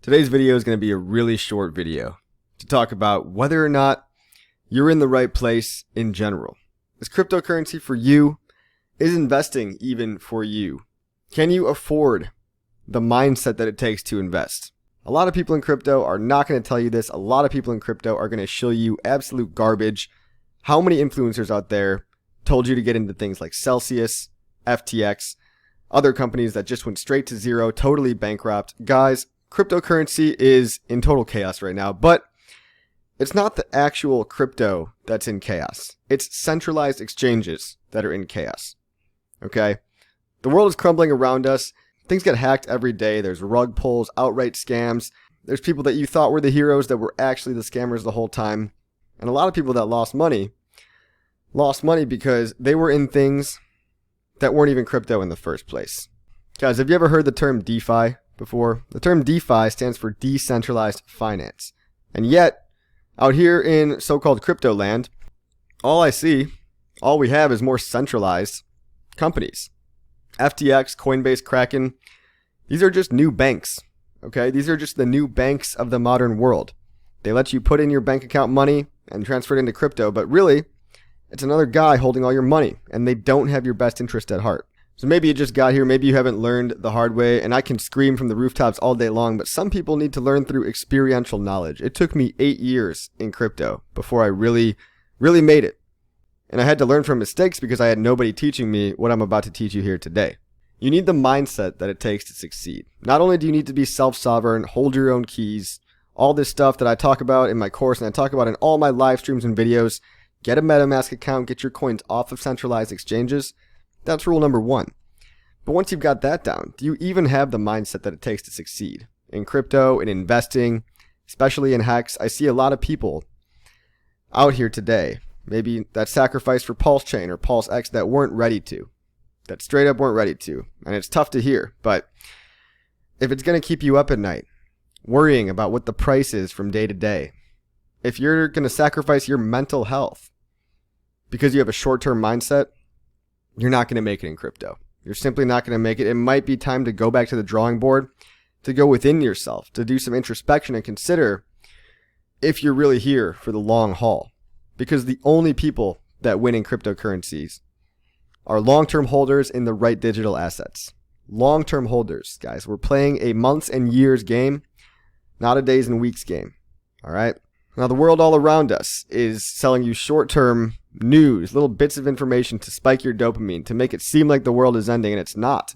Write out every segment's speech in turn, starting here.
Today's video is going to be a really short video to talk about whether or not you're in the right place in general. Is cryptocurrency for you? Is investing even for you? Can you afford the mindset that it takes to invest? A lot of people in crypto are not going to tell you this. A lot of people in crypto are going to show you absolute garbage. How many influencers out there told you to get into things like Celsius, FTX, other companies that just went straight to zero, totally bankrupt? Guys, cryptocurrency is in total chaos right now, but it's not the actual crypto that's in chaos. It's centralized exchanges that are in chaos. Okay? The world is crumbling around us. Things get hacked every day. There's rug pulls, outright scams. There's people that you thought were the heroes that were actually the scammers the whole time. And a lot of people that lost money because they were in things that weren't even crypto in the first place. Guys, have you ever heard the term DeFi before? The term DeFi stands for decentralized finance. And yet, out here in so-called crypto land, all we have is more centralized companies. FTX, Coinbase, Kraken, these are just new banks, okay? These are just the new banks of the modern world. They let you put in your bank account money and transfer it into crypto, but really, it's another guy holding all your money, and they don't have your best interest at heart. So maybe you just got here, maybe you haven't learned the hard way, and I can scream from the rooftops all day long, but some people need to learn through experiential knowledge. It took me 8 years in crypto before I really made it. And I had to learn from mistakes because I had nobody teaching me what I'm about to teach you here today. You need the mindset that it takes to succeed. Not only do you need to be self-sovereign, hold your own keys, all this stuff that I talk about in my course and I talk about in all my live streams and videos, get a MetaMask account, get your coins off of centralized exchanges. That's rule number one. But once you've got that down, do you even have the mindset that it takes to succeed? In crypto, in investing, especially in Hex, I see a lot of people out here today, maybe that sacrificed for Pulse Chain or Pulse X that weren't ready to. That straight up weren't ready to. And it's tough to hear, but if it's going to keep you up at night, worrying about what the price is from day to day, if you're going to sacrifice your mental health because you have a short-term mindset, you're not going to make it in crypto. You're simply not going to make it. It might be time to go back to the drawing board, to go within yourself, to do some introspection and consider if you're really here for the long haul. Because the only people that win in cryptocurrencies are long-term holders in the right digital assets. Long-term holders, guys. We're playing a months and years game, not a days and weeks game. All right? Now, the world all around us is selling you short-term news, little bits of information to spike your dopamine, to make it seem like the world is ending, and it's not.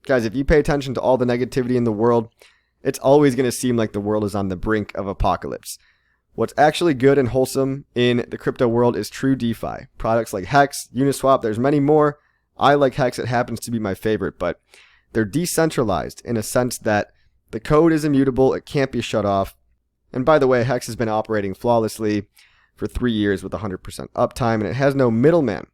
Guys, if you pay attention to all the negativity in the world, it's always going to seem like the world is on the brink of apocalypse. What's actually good and wholesome in the crypto world is true DeFi. Products like Hex, Uniswap, there's many more. I like Hex, it happens to be my favorite, but they're decentralized in a sense that the code is immutable, it can't be shut off. And by the way, Hex has been operating flawlessly for 3 years with 100% uptime, and it has no middleman.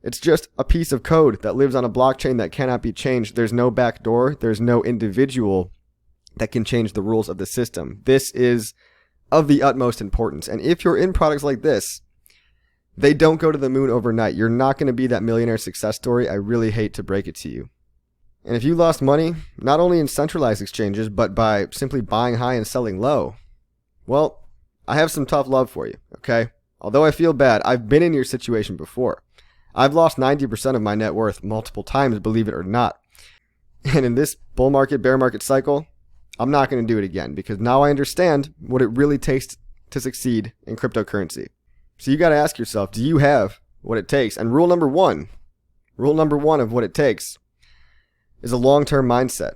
It's just a piece of code that lives on a blockchain that cannot be changed. There's no backdoor. There's no individual that can change the rules of the system. This is of the utmost importance. And if you're in products like this, they don't go to the moon overnight. You're not going to be that millionaire success story. I really hate to break it to you. And if you lost money, not only in centralized exchanges, but by simply buying high and selling low, well, I have some tough love for you, okay? Although I feel bad, I've been in your situation before. I've lost 90% of my net worth multiple times, believe it or not. And in this bull market, bear market cycle, I'm not going to do it again because now I understand what it really takes to succeed in cryptocurrency. So you got to ask yourself, do you have what it takes? And rule number one of what it takes is a long-term mindset.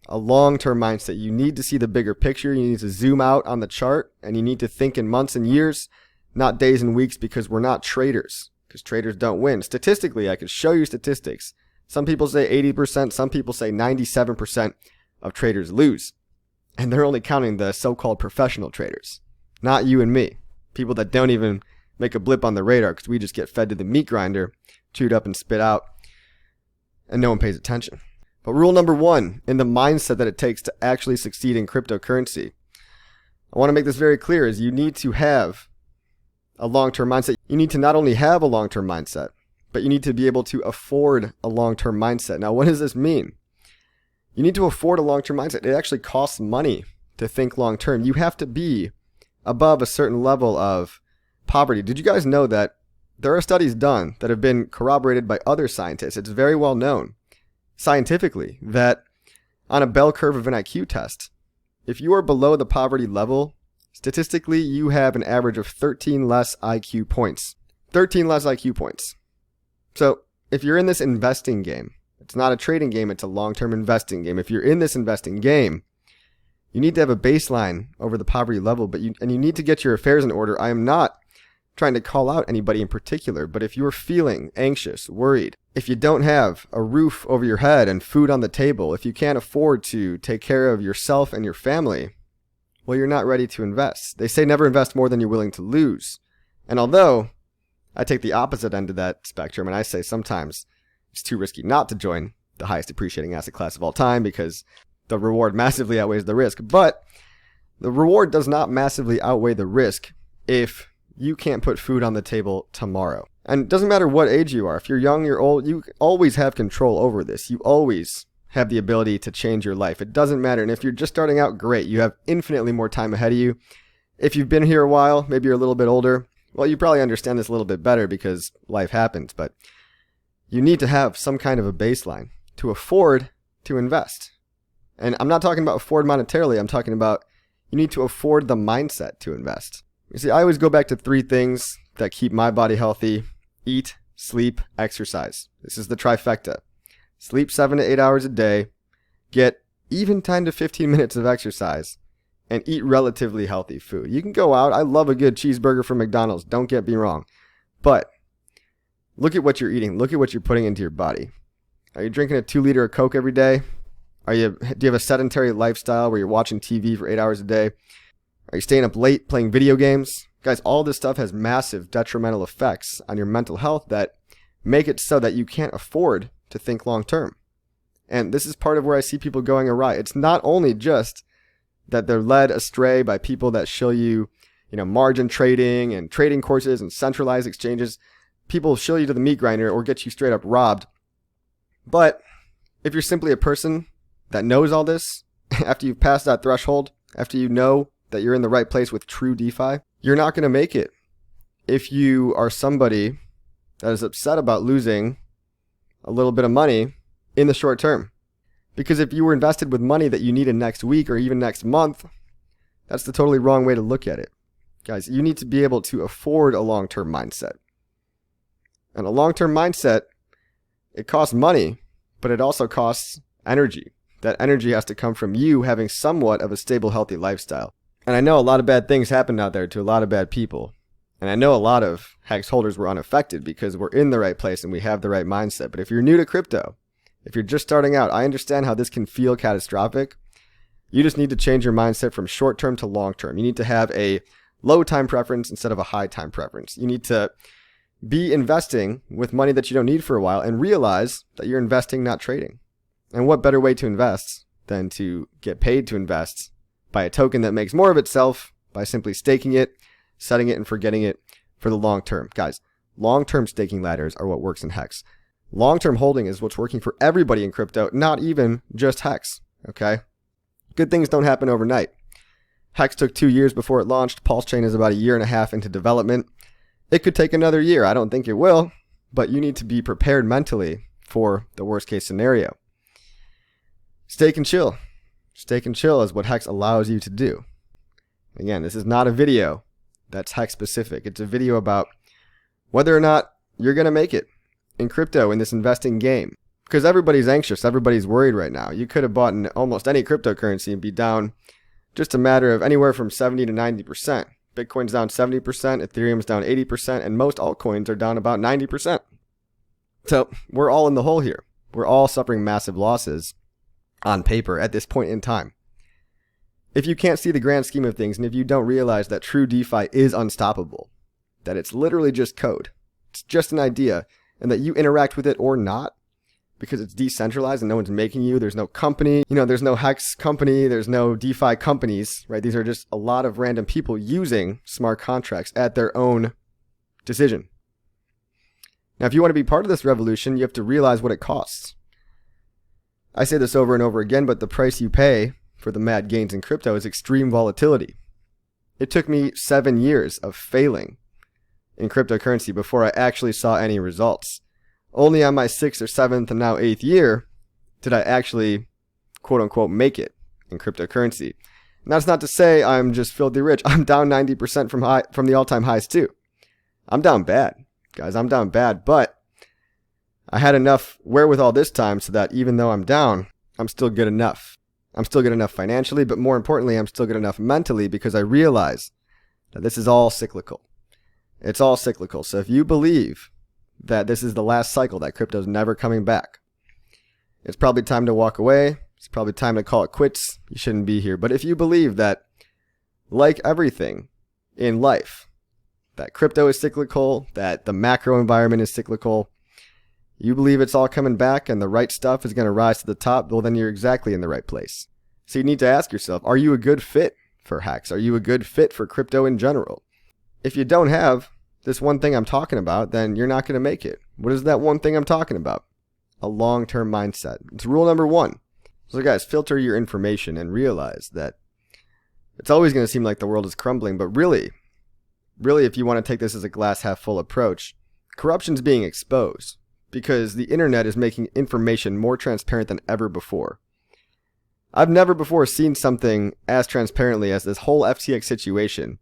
A long-term mindset. You need to see the bigger picture. You need to zoom out on the chart, and you need to think in months and years, not days and weeks, because we're not traders, because traders don't win. Statistically, I could show you statistics. Some people say 80%, some people say 97% of traders lose. And they're only counting the so-called professional traders, not you and me. People that don't even make a blip on the radar because we just get fed to the meat grinder, chewed up and spit out, and no one pays attention. But rule number one in the mindset that it takes to actually succeed in cryptocurrency, I want to make this very clear, is you need to have a long-term mindset. You need to not only have a long-term mindset, but you need to be able to afford a long-term mindset. Now, what does this mean? You need to afford a long-term mindset. It actually costs money to think long term. You have to be above a certain level of poverty. Did you guys know that there are studies done that have been corroborated by other scientists? It's very well known scientifically that on a bell curve of an IQ test, if you are below the poverty level, statistically, you have an average of 13 less IQ points. 13 less IQ points. So if you're in this investing game, it's not a trading game, it's a long-term investing game. If you're in this investing game, you need to have a baseline over the poverty level, but you need to get your affairs in order. I am not trying to call out anybody in particular, but if you're feeling anxious, worried, if you don't have a roof over your head and food on the table, if you can't afford to take care of yourself and your family, well, you're not ready to invest. They say never invest more than you're willing to lose. And although I take the opposite end of that spectrum, and I say sometimes it's too risky not to join the highest appreciating asset class of all time because the reward massively outweighs the risk. But the reward does not massively outweigh the risk if you can't put food on the table tomorrow. And it doesn't matter what age you are. If you're young, you're old, you always have control over this. You always have the ability to change your life. It doesn't matter. And if you're just starting out, great. You have infinitely more time ahead of you. If you've been here a while, maybe you're a little bit older, well, you probably understand this a little bit better because life happens. But you need to have some kind of a baseline to afford to invest. And I'm not talking about afford monetarily. I'm talking about you need to afford the mindset to invest. You see, I always go back to 3 things that keep my body healthy: eat, sleep, exercise. This is the trifecta. Sleep 7 to 8 hours a day, get even 10 to 15 minutes of exercise, and eat relatively healthy food. You can go out. I love a good cheeseburger from McDonald's. Don't get me wrong. But look at what you're eating. Look at what you're putting into your body. Are you drinking a 2-liter of Coke every day? Do you have a sedentary lifestyle where you're watching TV for 8 hours a day? Are you staying up late playing video games? Guys, all this stuff has massive detrimental effects on your mental health that make it so that you can't afford to think long term. And this is part of where I see people going awry. It's not only just that they're led astray by people that show you, margin trading and trading courses and centralized exchanges. People show you to the meat grinder or get you straight up robbed. But if you're simply a person that knows all this, after you've passed that threshold, after you know that you're in the right place with true DeFi, you're not going to make it. If you are somebody that is upset about losing a little bit of money in the short term. Because if you were invested with money that you needed next week or even next month, that's the totally wrong way to look at it. Guys, you need to be able to afford a long-term mindset. And a long-term mindset, it costs money, but it also costs energy. That energy has to come from you having somewhat of a stable, healthy lifestyle. And I know a lot of bad things happened out there to a lot of bad people. And I know a lot of Hex holders were unaffected because we're in the right place and we have the right mindset. But if you're new to crypto, if you're just starting out, I understand how this can feel catastrophic. You just need to change your mindset from short term to long term. You need to have a low time preference instead of a high time preference. You need to be investing with money that you don't need for a while and realize that you're investing, not trading. And what better way to invest than to get paid to invest by a token that makes more of itself by simply staking it, setting it, and forgetting it for the long term. Guys, long-term staking ladders are what works in Hex. Long-term holding is what's working for everybody in crypto, not even just Hex, okay? Good things don't happen overnight. Hex took 2 years before it launched. Pulse Chain is about 1.5 years into development. It could take another year. I don't think it will, but you need to be prepared mentally for the worst case scenario. Stake and chill. Stake and chill is what Hex allows you to do. Again, this is not a video that's Hex specific. It's a video about whether or not you're going to make it in crypto in this investing game. Because everybody's anxious. Everybody's worried right now. You could have bought in almost any cryptocurrency and be down just a matter of anywhere from 70 to 90%. Bitcoin's down 70%, Ethereum's down 80%, and most altcoins are down about 90%. So we're all in the hole here. We're all suffering massive losses on paper at this point in time. If you can't see the grand scheme of things, and if you don't realize that true DeFi is unstoppable, that it's literally just code, it's just an idea, and that you interact with it or not, because it's decentralized and no one's making you, there's no company, there's no Hex company, there's no DeFi companies, right? These are just a lot of random people using smart contracts at their own decision. Now, if you want to be part of this revolution, you have to realize what it costs. I say this over and over again, but the price you pay for the mad gains in crypto is extreme volatility. It took me 7 years of failing in cryptocurrency before I actually saw any results. Only on my 6th or 7th and now 8th year did I actually, quote unquote, make it in cryptocurrency. And that's not to say I'm just filthy rich. I'm down 90% from the all-time highs too. I'm down bad, guys. I'm down bad, but I had enough wherewithal this time so that even though I'm down, I'm still good enough. I'm still good enough financially, but more importantly, I'm still good enough mentally because I realize that this is all cyclical. It's all cyclical. So if you believe that this is the last cycle, that crypto's never coming back, it's probably time to walk away. It's probably time to call it quits. You shouldn't be here. But if you believe that, like everything in life, that crypto is cyclical, that the macro environment is cyclical, you believe it's all coming back and the right stuff is going to rise to the top, well, then you're exactly in the right place. So you need to ask yourself, are you a good fit for Hex? Are you a good fit for crypto in general? If you don't have this one thing I'm talking about, then you're not going to make it. What is that one thing I'm talking about? A long-term mindset. It's rule number 1. So guys, filter your information and realize that it's always going to seem like the world is crumbling, but really, if you want to take this as a glass half full approach, corruption's being exposed because the internet is making information more transparent than ever before. I've never before seen something as transparently as this whole FTX situation.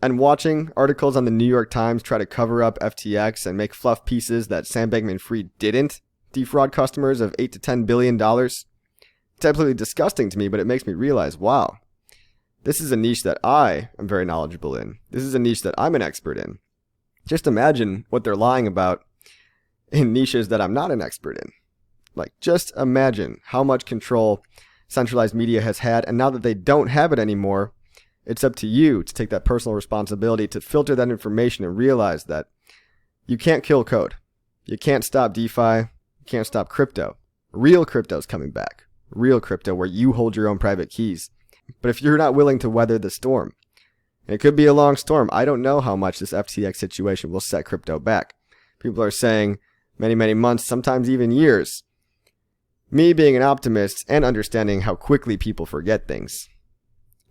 And watching articles on the New York Times try to cover up FTX and make fluff pieces that Sam Bankman-Fried didn't defraud customers of $8 to $10 billion. It's absolutely disgusting to me, but it makes me realize, wow, this is a niche that I am very knowledgeable in. This is a niche that I'm an expert in. Just imagine what they're lying about in niches that I'm not an expert in. Like, just imagine how much control centralized media has had, and now that they don't have it anymore, it's up to you to take that personal responsibility to filter that information and realize that you can't kill code. You can't stop DeFi. You can't stop crypto. Real crypto's coming back. Real crypto where you hold your own private keys. But if you're not willing to weather the storm, and it could be a long storm, I don't know how much this FTX situation will set crypto back. People are saying many, many months, sometimes even years. Me being an optimist and understanding how quickly people forget things,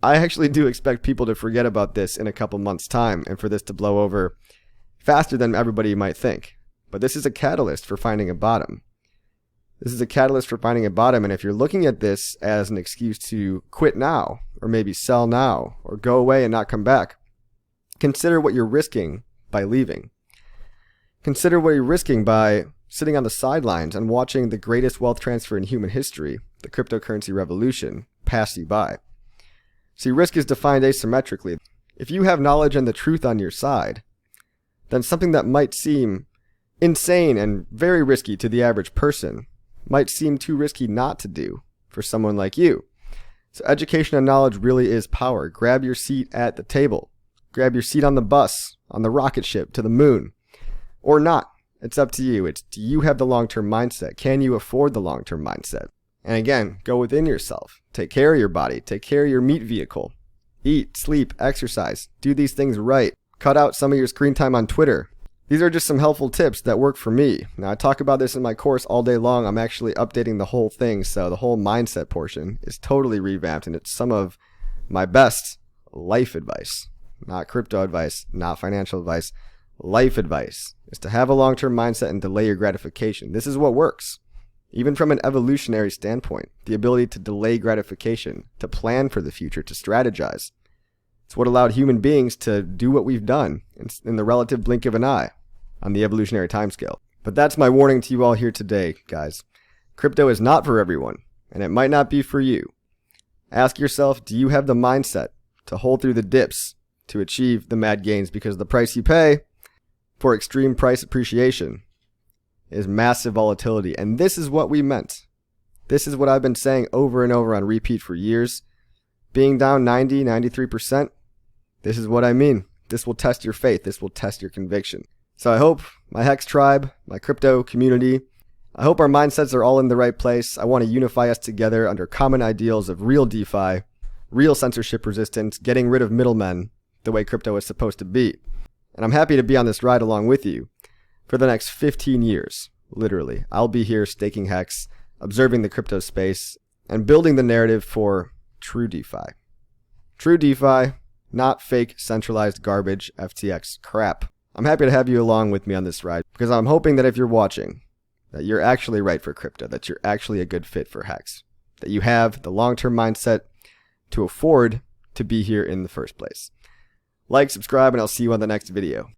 I actually do expect people to forget about this in a couple months' time and for this to blow over faster than everybody might think. But this is a catalyst for finding a bottom. This is a catalyst for finding a bottom, and if you're looking at this as an excuse to quit now, or maybe sell now, or go away and not come back, consider what you're risking by leaving. Consider what you're risking by sitting on the sidelines and watching the greatest wealth transfer in human history, the cryptocurrency revolution, pass you by. See, risk is defined asymmetrically. If you have knowledge and the truth on your side, then something that might seem insane and very risky to the average person might seem too risky not to do for someone like you. So education and knowledge really is power. Grab your seat at the table. Grab your seat on the bus, on the rocket ship to the moon. Or not. It's up to you. It's, do you have the long-term mindset? Can you afford the long-term mindset? And again, go within yourself. Take care of your body. Take care of your meat vehicle. Eat, sleep, exercise. Do these things right. Cut out some of your screen time on Twitter. These are just some helpful tips that work for me. Now, I talk about this in my course all day long. I'm actually updating the whole thing, so the whole mindset portion is totally revamped, and it's some of my best life advice. Not crypto advice, not financial advice. Life advice is to have a long-term mindset and delay your gratification. This is what works. Even from an evolutionary standpoint, the ability to delay gratification, to plan for the future, to strategize. It's what allowed human beings to do what we've done in the relative blink of an eye on the evolutionary timescale. But that's my warning to you all here today, guys. Crypto is not for everyone, and it might not be for you. Ask yourself, do you have the mindset to hold through the dips to achieve the mad gains? Because the price you pay for extreme price appreciation is massive volatility. And this is what we meant. This is what I've been saying over and over on repeat for years. Being down 90, 93%, this is what I mean. This will test your faith. This will test your conviction. So I hope my Hex tribe, my crypto community, I hope our mindsets are all in the right place. I want to unify us together under common ideals of real DeFi, real censorship resistance, getting rid of middlemen the way crypto is supposed to be. And I'm happy to be on this ride along with you for the next 15 years, literally. I'll be here staking Hex, observing the crypto space, and building the narrative for true DeFi. True DeFi, not fake centralized garbage FTX crap. I'm happy to have you along with me on this ride because I'm hoping that if you're watching, that you're actually right for crypto, that you're actually a good fit for Hex, that you have the long-term mindset to afford to be here in the first place. Like, subscribe, and I'll see you on the next video.